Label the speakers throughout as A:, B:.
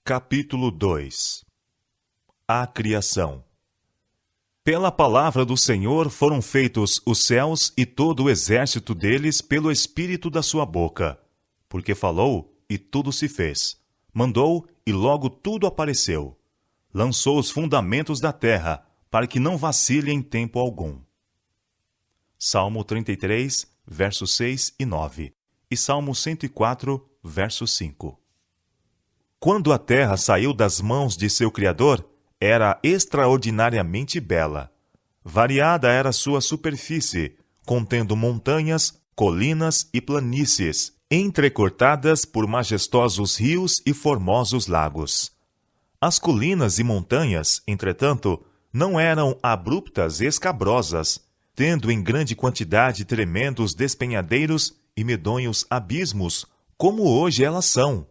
A: Capítulo 2. A criação. Pela palavra do Senhor foram feitos os céus e todo o exército deles pelo Espírito da sua boca. Porque falou, e tudo se fez. Mandou, e logo tudo apareceu. Lançou os fundamentos da terra, para que não vacile em tempo algum. Salmo 33, versos 6 e 9. E Salmo 104, verso 5. Quando a terra saiu das mãos de seu Criador, era extraordinariamente bela. Variada era sua superfície, contendo montanhas, colinas e planícies, entrecortadas por majestosos rios e formosos lagos. As colinas e montanhas, entretanto, não eram abruptas e escabrosas, tendo em grande quantidade tremendos despenhadeiros e medonhos abismos, como hoje elas são.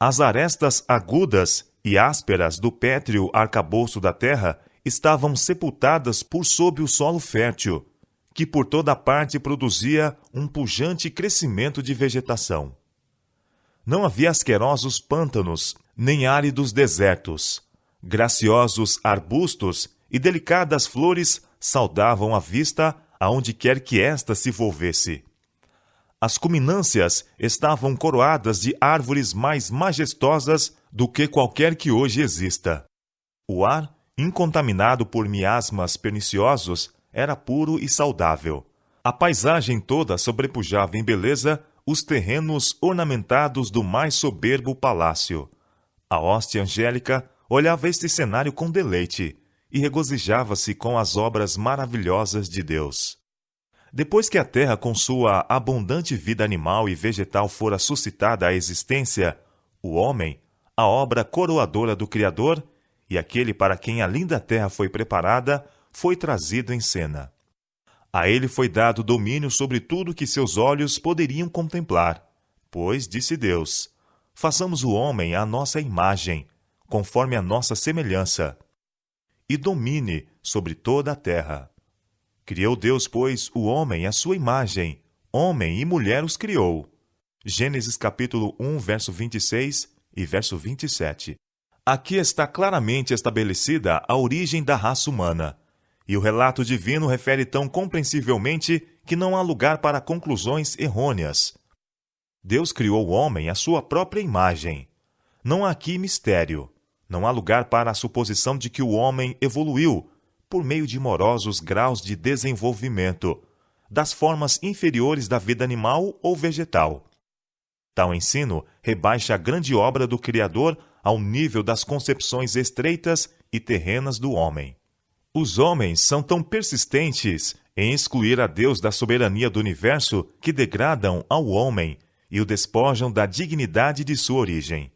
A: As arestas agudas e ásperas do pétreo arcabouço da terra estavam sepultadas por sob o solo fértil, que por toda parte produzia um pujante crescimento de vegetação. Não havia asquerosos pântanos, nem áridos desertos. Graciosos arbustos e delicadas flores saudavam a vista aonde quer que esta se volvesse. As cuminâncias estavam coroadas de árvores mais majestosas do que qualquer que hoje exista. O ar, incontaminado por miasmas perniciosos, era puro e saudável. A paisagem toda sobrepujava em beleza os terrenos ornamentados do mais soberbo palácio. A hoste angélica olhava este cenário com deleite e regozijava-se com as obras maravilhosas de Deus. Depois que a terra com sua abundante vida animal e vegetal fora suscitada à existência, o homem, a obra coroadora do Criador, e aquele para quem a linda terra foi preparada, foi trazido em cena. A ele foi dado domínio sobre tudo que seus olhos poderiam contemplar, pois, disse Deus, façamos o homem à nossa imagem, conforme a nossa semelhança, e domine sobre toda a terra. Criou Deus, pois, o homem à sua imagem, homem e mulher os criou. Gênesis capítulo 1, verso 26 e verso 27. Aqui está claramente estabelecida a origem da raça humana, e o relato divino refere tão compreensivelmente que não há lugar para conclusões errôneas. Deus criou o homem à sua própria imagem. Não há aqui mistério. Não há lugar para a suposição de que o homem evoluiu, por meio de morosos graus de desenvolvimento, das formas inferiores da vida animal ou vegetal. Tal ensino rebaixa a grande obra do Criador ao nível das concepções estreitas e terrenas do homem. Os homens são tão persistentes em excluir a Deus da soberania do universo que degradam ao homem e o despojam da dignidade de sua origem.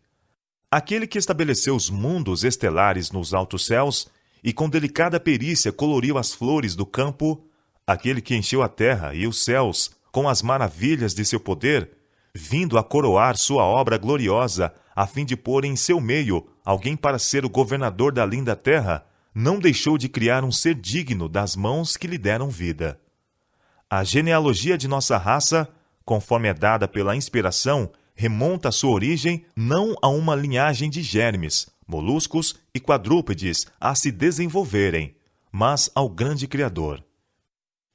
A: Aquele que estabeleceu os mundos estelares nos altos céus e com delicada perícia coloriu as flores do campo, aquele que encheu a terra e os céus com as maravilhas de seu poder, vindo a coroar sua obra gloriosa, a fim de pôr em seu meio alguém para ser o governador da linda terra, não deixou de criar um ser digno das mãos que lhe deram vida. A genealogia de nossa raça, conforme é dada pela inspiração, remonta a sua origem não a uma linhagem de germes, moluscos e quadrúpedes a se desenvolverem, mas ao grande Criador.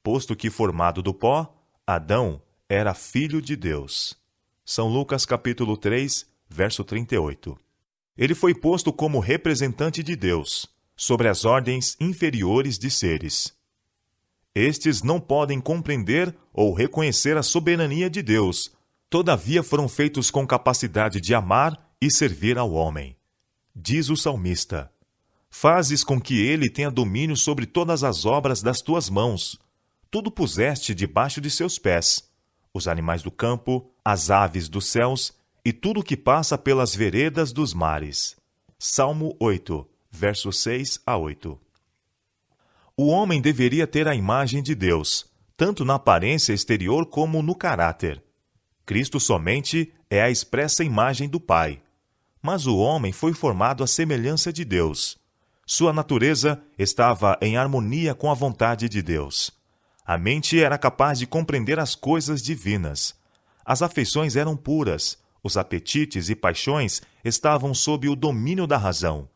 A: Posto que formado do pó, Adão era filho de Deus. São Lucas capítulo 3, verso 38. Ele foi posto como representante de Deus, sobre as ordens inferiores de seres. Estes não podem compreender ou reconhecer a soberania de Deus, todavia foram feitos com capacidade de amar e servir ao homem. Diz o salmista, fazes com que ele tenha domínio sobre todas as obras das tuas mãos. Tudo puseste debaixo de seus pés, os animais do campo, as aves dos céus e tudo o que passa pelas veredas dos mares. Salmo 8, versos 6 a 8. O homem deveria ter a imagem de Deus, tanto na aparência exterior como no caráter. Cristo somente é a expressa imagem do Pai. Mas o homem foi formado à semelhança de Deus. Sua natureza estava em harmonia com a vontade de Deus. A mente era capaz de compreender as coisas divinas. As afeições eram puras, Os apetites e paixões estavam sob o domínio da razão.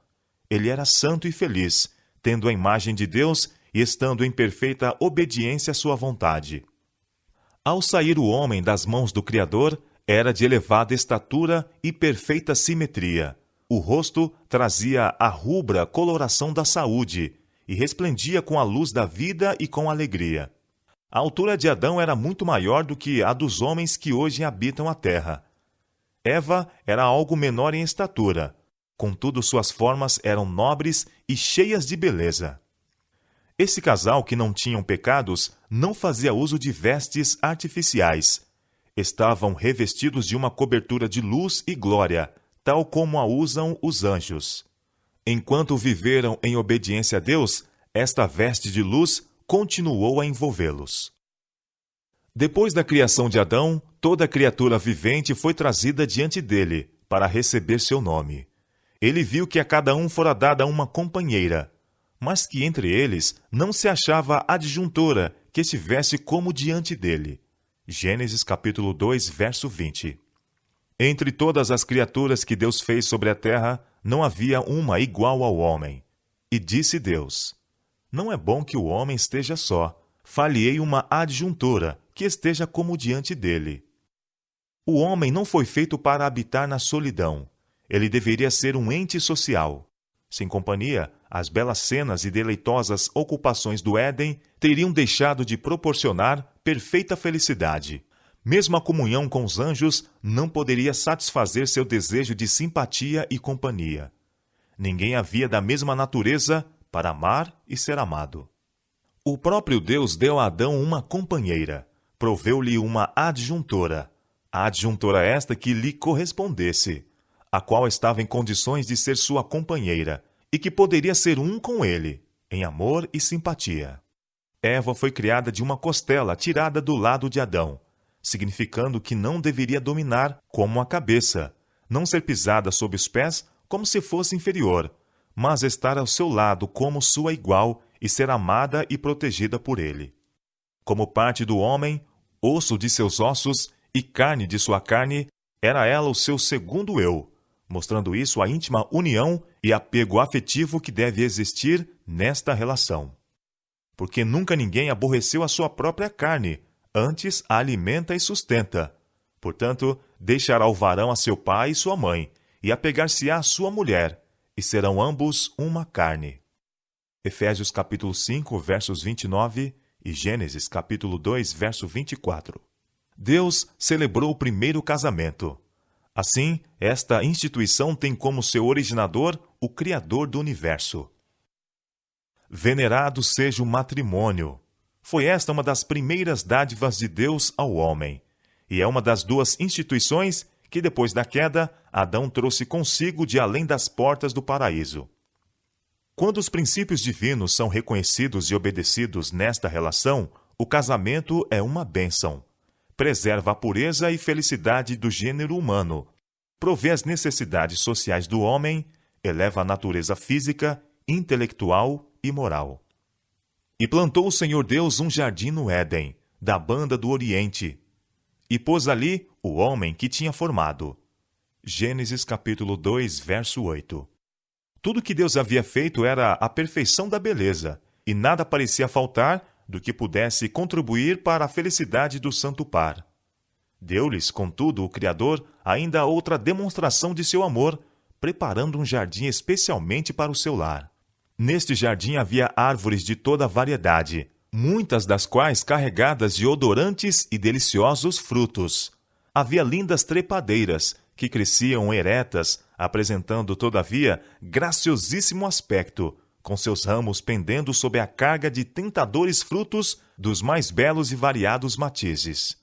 A: Ele era santo e feliz, tendo a imagem de Deus e estando em perfeita obediência à sua vontade. Ao sair o homem das mãos do Criador, era de elevada estatura e perfeita simetria. O rosto trazia a rubra coloração da saúde e resplendia com a luz da vida e com alegria. A altura de Adão era muito maior do que a dos homens que hoje habitam a terra. Eva era algo menor em estatura, contudo suas formas eram nobres e cheias de beleza. Esse casal, que não tinham pecados, não fazia uso de vestes artificiais. Estavam revestidos de uma cobertura de luz e glória, tal como a usam os anjos. Enquanto viveram em obediência a Deus, esta veste de luz continuou a envolvê-los. Depois da criação de Adão, toda criatura vivente foi trazida diante dele, para receber seu nome. Ele viu que a cada um fora dada uma companheira, mas que entre eles não se achava adjuntora que estivesse como diante dele. Gênesis capítulo 2, verso 20. Entre todas as criaturas que Deus fez sobre a terra, não havia uma igual ao homem. E disse Deus: não é bom que o homem esteja só. Far-lhe-ei uma adjuntora, que esteja como diante dele. O homem não foi feito para habitar na solidão. Ele deveria ser um ente social. Sem companhia, as belas cenas e deleitosas ocupações do Éden teriam deixado de proporcionar perfeita felicidade. Mesmo a comunhão com os anjos não poderia satisfazer seu desejo de simpatia e companhia. Ninguém havia da mesma natureza para amar e ser amado. O próprio Deus deu a Adão uma companheira, proveu-lhe uma adjuntora, a adjuntora esta que lhe correspondesse, a qual estava em condições de ser sua companheira, e que poderia ser um com ele, em amor e simpatia. Eva foi criada de uma costela tirada do lado de Adão, significando que não deveria dominar como a cabeça, não ser pisada sob os pés como se fosse inferior, mas estar ao seu lado como sua igual e ser amada e protegida por ele. Como parte do homem, osso de seus ossos e carne de sua carne, era ela o seu segundo eu, mostrando isso a íntima união e apego afetivo que deve existir nesta relação. Porque nunca ninguém aborreceu a sua própria carne, antes a alimenta e sustenta. Portanto, deixará o varão a seu pai e sua mãe, e apegar-se-á à sua mulher, e serão ambos uma carne. Efésios capítulo 5, versos 29 e Gênesis capítulo 2, verso 24. Deus celebrou o primeiro casamento. Assim, esta instituição tem como seu originador o Criador do universo. Venerado seja o matrimônio. Foi esta uma das primeiras dádivas de Deus ao homem, e é uma das duas instituições que, depois da queda, Adão trouxe consigo de além das portas do paraíso. Quando os princípios divinos são reconhecidos e obedecidos nesta relação, o casamento é uma bênção. Preserva a pureza e felicidade do gênero humano, provê as necessidades sociais do homem, eleva a natureza física, intelectual e moral. E plantou o Senhor Deus um jardim no Éden, da banda do Oriente, e pôs ali o homem que tinha formado. Gênesis capítulo 2, verso 8. Tudo que Deus havia feito era a perfeição da beleza, e nada parecia faltar do que pudesse contribuir para a felicidade do santo par. Deu-lhes, contudo, o Criador ainda outra demonstração de seu amor, preparando um jardim especialmente para o seu lar. Neste jardim havia árvores de toda variedade, muitas das quais carregadas de odorantes e deliciosos frutos. Havia lindas trepadeiras, que cresciam eretas, apresentando, todavia, graciosíssimo aspecto, com seus ramos pendendo sob a carga de tentadores frutos dos mais belos e variados matizes.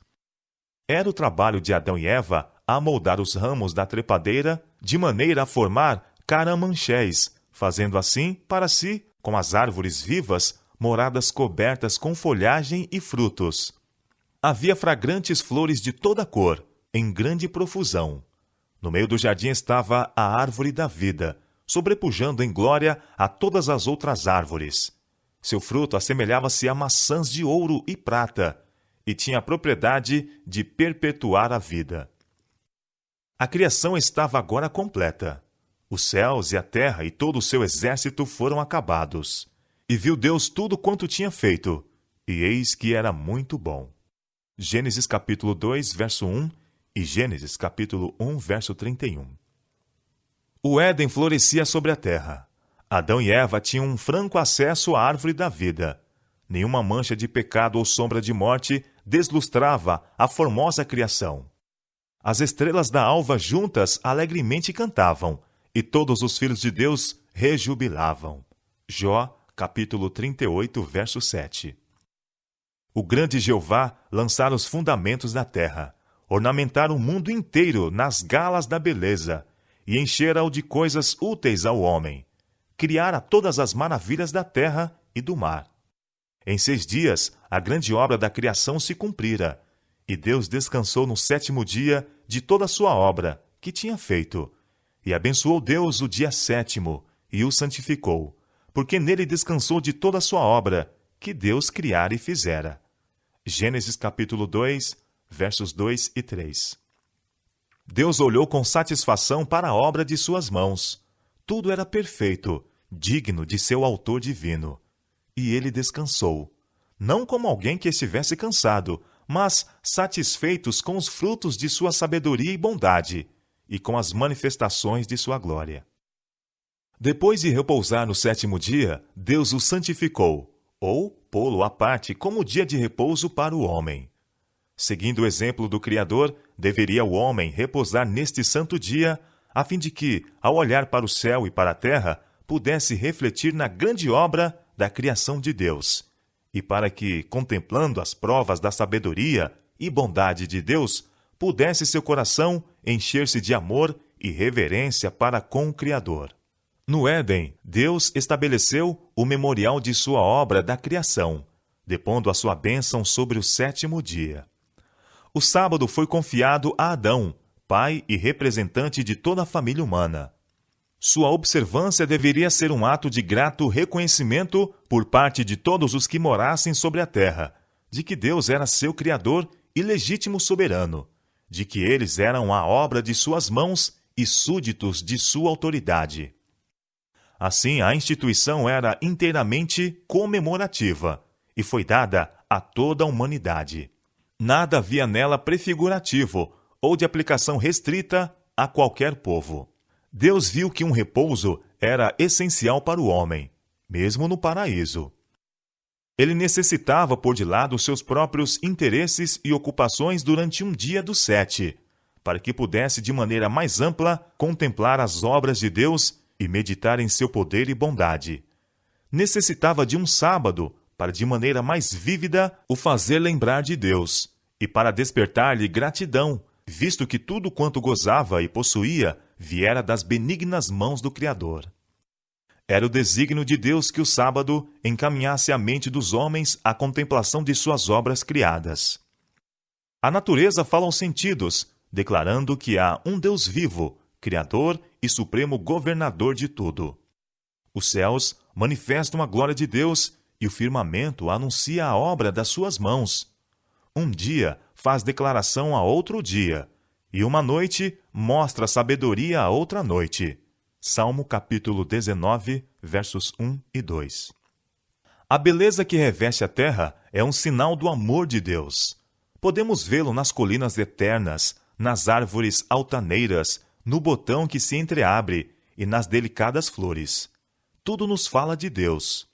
A: Era o trabalho de Adão e Eva amoldar os ramos da trepadeira de maneira a formar caramanchés, fazendo assim, para si, com as árvores vivas, moradas cobertas com folhagem e frutos. Havia fragrantes flores de toda cor, em grande profusão. No meio do jardim estava a árvore da vida, sobrepujando em glória a todas as outras árvores. Seu fruto assemelhava-se a maçãs de ouro e prata, e tinha a propriedade de perpetuar a vida. A criação estava agora completa. Os céus e a terra e todo o seu exército foram acabados. E viu Deus tudo quanto tinha feito, e eis que era muito bom. Gênesis capítulo 2, verso 1 e Gênesis capítulo 1, verso 31. O Éden florescia sobre a terra. Adão e Eva tinham um franco acesso à árvore da vida. Nenhuma mancha de pecado ou sombra de morte deslustrava a formosa criação. As estrelas da alva juntas alegremente cantavam, e todos os filhos de Deus rejubilavam. Jó, capítulo 38, verso 7. O grande Jeová lançara os fundamentos da terra, ornamentara o mundo inteiro nas galas da beleza, e enchera-o de coisas úteis ao homem. Criara todas as maravilhas da terra e do mar. Em 6 dias, a grande obra da criação se cumprira, e Deus descansou no 7º dia de toda a sua obra que tinha feito. E abençoou Deus o dia 7º, e o santificou, porque nele descansou de toda a sua obra que Deus criara e fizera. Gênesis capítulo 2, versos 2 e 3. Deus olhou com satisfação para a obra de suas mãos. Tudo era perfeito, digno de seu autor divino. E ele descansou, não como alguém que estivesse cansado, mas satisfeitos com os frutos de sua sabedoria e bondade, e com as manifestações de sua glória. Depois de repousar no 7º dia, Deus o santificou, ou pô-lo à parte como dia de repouso para o homem. Seguindo o exemplo do Criador, deveria o homem repousar neste santo dia, a fim de que, ao olhar para o céu e para a terra, pudesse refletir na grande obra da criação de Deus, e para que, contemplando as provas da sabedoria e bondade de Deus, pudesse seu coração encher-se de amor e reverência para com o Criador. No Éden, Deus estabeleceu o memorial de sua obra da criação, depondo a sua bênção sobre o 7º dia. O sábado foi confiado a Adão, pai e representante de toda a família humana. Sua observância deveria ser um ato de grato reconhecimento por parte de todos os que morassem sobre a terra, de que Deus era seu Criador e legítimo soberano, de que eles eram a obra de suas mãos e súditos de sua autoridade. Assim, a instituição era inteiramente comemorativa e foi dada a toda a humanidade. Nada havia nela prefigurativo ou de aplicação restrita a qualquer povo. Deus viu que um repouso era essencial para o homem, mesmo no paraíso. Ele necessitava pôr de lado seus próprios interesses e ocupações durante um dia dos 7, para que pudesse de maneira mais ampla contemplar as obras de Deus e meditar em seu poder e bondade. Necessitava de um sábado para de maneira mais vívida o fazer lembrar de Deus e para despertar-lhe gratidão, visto que tudo quanto gozava e possuía viera das benignas mãos do Criador. Era o desígnio de Deus que o sábado encaminhasse a mente dos homens à contemplação de suas obras criadas. A natureza fala aos sentidos, declarando que há um Deus vivo, Criador e supremo governador de tudo. Os céus manifestam a glória de Deus e o firmamento anuncia a obra das suas mãos. Um dia faz declaração a outro dia, e uma noite mostra sabedoria a outra noite. Salmo capítulo 19, versos 1 e 2. A beleza que reveste a terra é um sinal do amor de Deus. Podemos vê-lo nas colinas eternas, nas árvores altaneiras, no botão que se entreabre e nas delicadas flores. Tudo nos fala de Deus.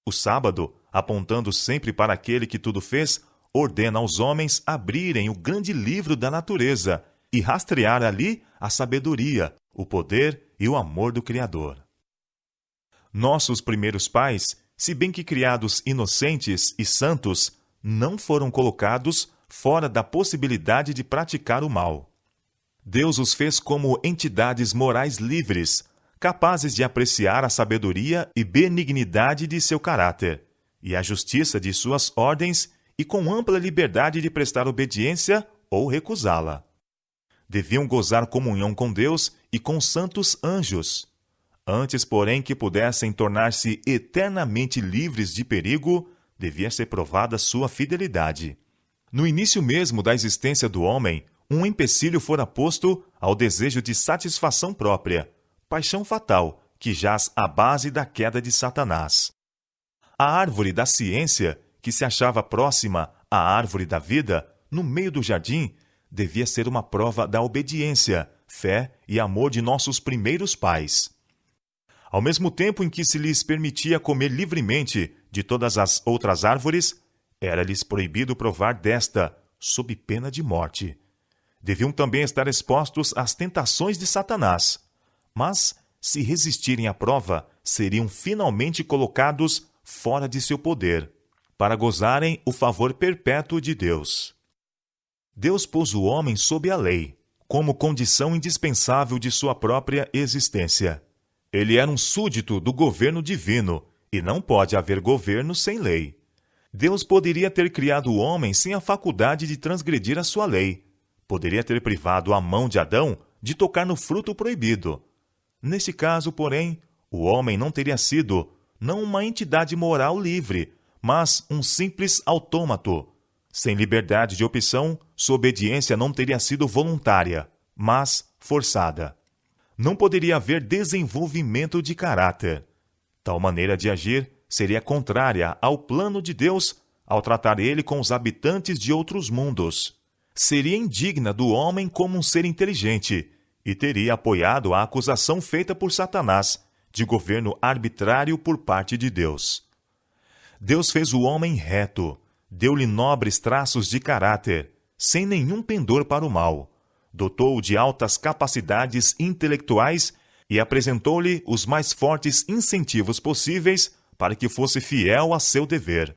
A: O sábado, apontando sempre para aquele que tudo fez, ordena aos homens abrirem o grande livro da natureza e rastrear ali a sabedoria, o poder e o amor do Criador. Nossos primeiros pais, se bem que criados inocentes e santos, não foram colocados fora da possibilidade de praticar o mal. Deus os fez como entidades morais livres, capazes de apreciar a sabedoria e benignidade de seu caráter, e a justiça de suas ordens, e com ampla liberdade de prestar obediência ou recusá-la. Deviam gozar comunhão com Deus e com santos anjos. Antes, porém, que pudessem tornar-se eternamente livres de perigo, devia ser provada sua fidelidade. No início mesmo da existência do homem, um empecilho fora posto ao desejo de satisfação própria, paixão fatal que jaz à base da queda de Satanás. A árvore da ciência, que se achava próxima à árvore da vida, no meio do jardim, devia ser uma prova da obediência, fé e amor de nossos primeiros pais. Ao mesmo tempo em que se lhes permitia comer livremente de todas as outras árvores, era-lhes proibido provar desta, sob pena de morte. Deviam também estar expostos às tentações de Satanás, mas, se resistirem à prova, seriam finalmente colocados fora de seu poder, para gozarem o favor perpétuo de Deus. Deus pôs o homem sob a lei, como condição indispensável de sua própria existência. Ele era um súdito do governo divino, e não pode haver governo sem lei. Deus poderia ter criado o homem sem a faculdade de transgredir a sua lei. Poderia ter privado a mão de Adão de tocar no fruto proibido. Nesse caso, porém, o homem não teria sido, não uma entidade moral livre, mas um simples autômato. Sem liberdade de opção, sua obediência não teria sido voluntária, mas forçada. Não poderia haver desenvolvimento de caráter. Tal maneira de agir seria contrária ao plano de Deus ao tratar ele com os habitantes de outros mundos. Seria indigna do homem como um ser inteligente e teria apoiado a acusação feita por Satanás de governo arbitrário por parte de Deus. Deus fez o homem reto, deu-lhe nobres traços de caráter, sem nenhum pendor para o mal, dotou-o de altas capacidades intelectuais e apresentou-lhe os mais fortes incentivos possíveis para que fosse fiel a seu dever.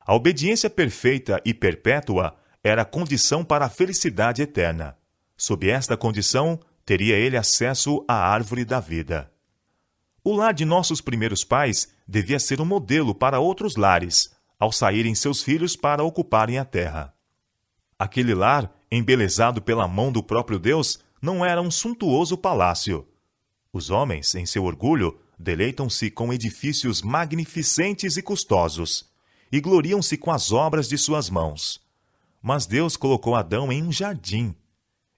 A: A obediência perfeita e perpétua era a condição para a felicidade eterna. Sob esta condição, teria ele acesso à árvore da vida. O lar de nossos primeiros pais devia ser um modelo para outros lares, ao saírem seus filhos para ocuparem a terra. Aquele lar, embelezado pela mão do próprio Deus, não era um suntuoso palácio. Os homens, em seu orgulho, deleitam-se com edifícios magnificentes e custosos, e gloriam-se com as obras de suas mãos. Mas Deus colocou Adão em um jardim.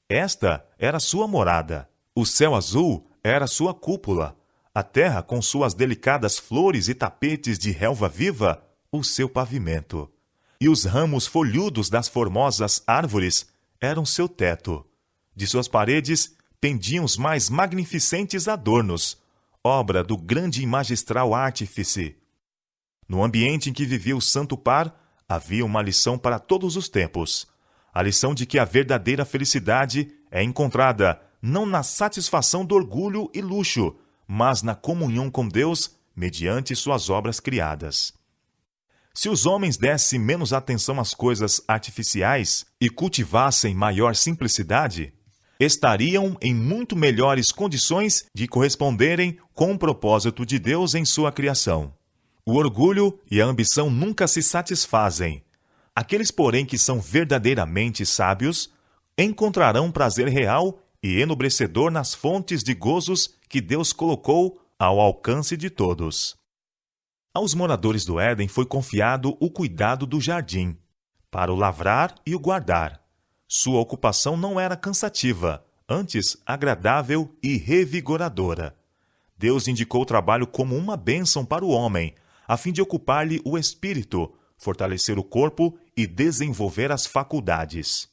A: Esta era sua morada. O céu azul era sua cúpula. A terra, com suas delicadas flores e tapetes de relva viva, o seu pavimento. E os ramos folhudos das formosas árvores eram seu teto. De suas paredes pendiam os mais magnificentes adornos, obra do grande e magistral artífice. No ambiente em que vivia o santo par, havia uma lição para todos os tempos. A lição de que a verdadeira felicidade é encontrada não na satisfação do orgulho e luxo, mas na comunhão com Deus mediante suas obras criadas. Se os homens dessem menos atenção às coisas artificiais e cultivassem maior simplicidade, estariam em muito melhores condições de corresponderem com o propósito de Deus em sua criação. O orgulho e a ambição nunca se satisfazem. Aqueles, porém, que são verdadeiramente sábios, encontrarão prazer real e enobrecedor nas fontes de gozos que Deus colocou ao alcance de todos. Aos moradores do Éden foi confiado o cuidado do jardim, para o lavrar e o guardar. Sua ocupação não era cansativa, antes agradável e revigoradora. Deus indicou o trabalho como uma bênção para o homem, a fim de ocupar-lhe o espírito, fortalecer o corpo e desenvolver as faculdades.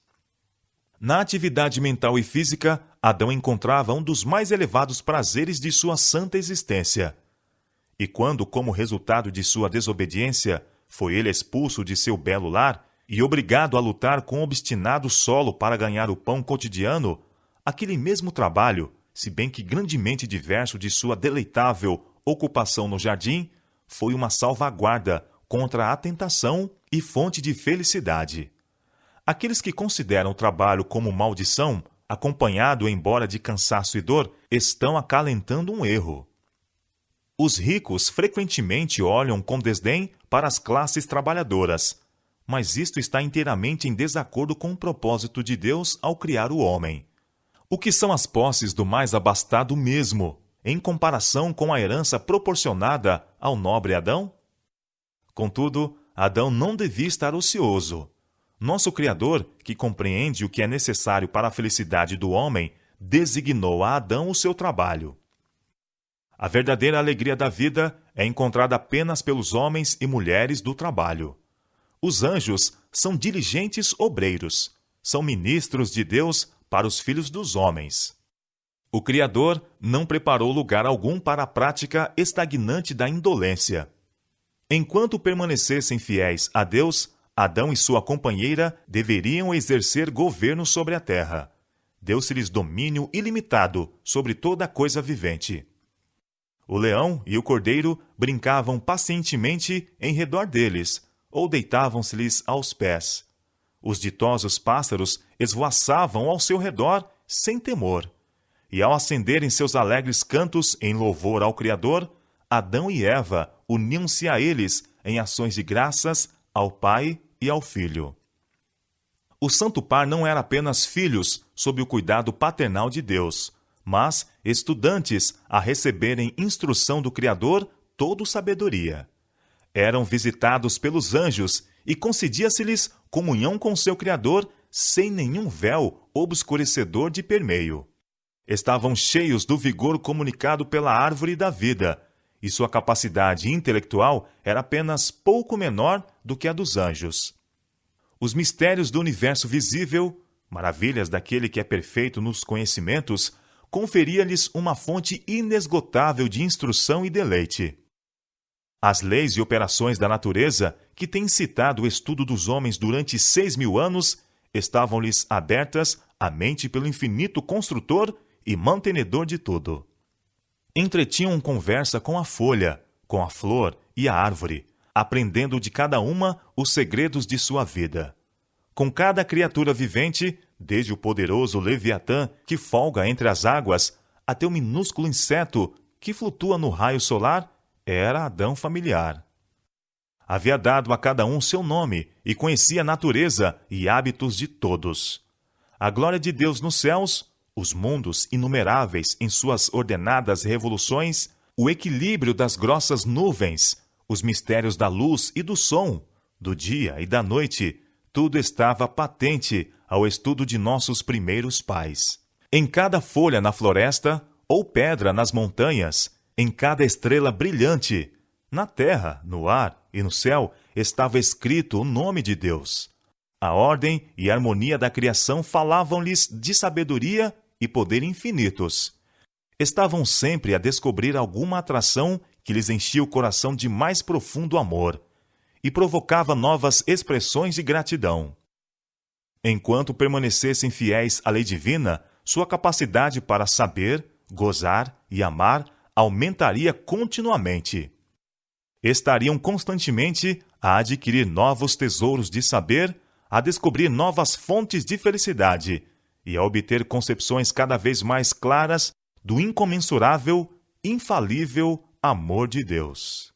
A: Na atividade mental e física, Adão encontrava um dos mais elevados prazeres de sua santa existência. E quando, como resultado de sua desobediência, foi ele expulso de seu belo lar e obrigado a lutar com o obstinado solo para ganhar o pão cotidiano, aquele mesmo trabalho, se bem que grandemente diverso de sua deleitável ocupação no jardim, foi uma salvaguarda contra a tentação e fonte de felicidade. Aqueles que consideram o trabalho como maldição, acompanhado embora de cansaço e dor, estão acalentando um erro. Os ricos frequentemente olham com desdém para as classes trabalhadoras, mas isto está inteiramente em desacordo com o propósito de Deus ao criar o homem. O que são as posses do mais abastado mesmo, em comparação com a herança proporcionada ao nobre Adão? Contudo, Adão não devia estar ocioso. Nosso Criador, que compreende o que é necessário para a felicidade do homem, designou a Adão o seu trabalho. A verdadeira alegria da vida é encontrada apenas pelos homens e mulheres do trabalho. Os anjos são diligentes obreiros, são ministros de Deus para os filhos dos homens. O Criador não preparou lugar algum para a prática estagnante da indolência. Enquanto permanecessem fiéis a Deus, Adão e sua companheira deveriam exercer governo sobre a terra. Deu-se-lhes domínio ilimitado sobre toda a coisa vivente. O leão e o cordeiro brincavam pacientemente em redor deles, ou deitavam-se-lhes aos pés. Os ditosos pássaros esvoaçavam ao seu redor sem temor. E ao acenderem seus alegres cantos em louvor ao Criador, Adão e Eva uniam-se a eles em ações de graças ao Pai e ao Filho. O Santo Par não era apenas filhos sob o cuidado paternal de Deus, mas estudantes a receberem instrução do Criador toda sabedoria. Eram visitados pelos anjos e concedia-se-lhes comunhão com seu Criador sem nenhum véu obscurecedor de permeio. Estavam cheios do vigor comunicado pela árvore da vida, e sua capacidade intelectual era apenas pouco menor do que a dos anjos. Os mistérios do universo visível, maravilhas daquele que é perfeito nos conhecimentos, conferia-lhes uma fonte inesgotável de instrução e deleite. As leis e operações da natureza, que têm incitado o estudo dos homens durante 6.000 anos, estavam-lhes abertas à mente pelo infinito construtor e mantenedor de tudo. Entretinham conversa com a folha, com a flor e a árvore, aprendendo de cada uma os segredos de sua vida. Com cada criatura vivente, desde o poderoso Leviatã que folga entre as águas, até o minúsculo inseto que flutua no raio solar, era Adão familiar. Havia dado a cada um seu nome e conhecia a natureza e hábitos de todos. A glória de Deus nos céus, os mundos inumeráveis em suas ordenadas revoluções, o equilíbrio das grossas nuvens, os mistérios da luz e do som, do dia e da noite, tudo estava patente ao estudo de nossos primeiros pais. Em cada folha na floresta, ou pedra nas montanhas, em cada estrela brilhante, na terra, no ar e no céu, estava escrito o nome de Deus. A ordem e a harmonia da criação falavam-lhes de sabedoria e poder infinitos. Estavam sempre a descobrir alguma atração que lhes enchia o coração de mais profundo amor e provocava novas expressões de gratidão. Enquanto permanecessem fiéis à lei divina, sua capacidade para saber, gozar e amar aumentaria continuamente. Estariam constantemente a adquirir novos tesouros de saber, a descobrir novas fontes de felicidade e a obter concepções cada vez mais claras do incomensurável, infalível amor de Deus.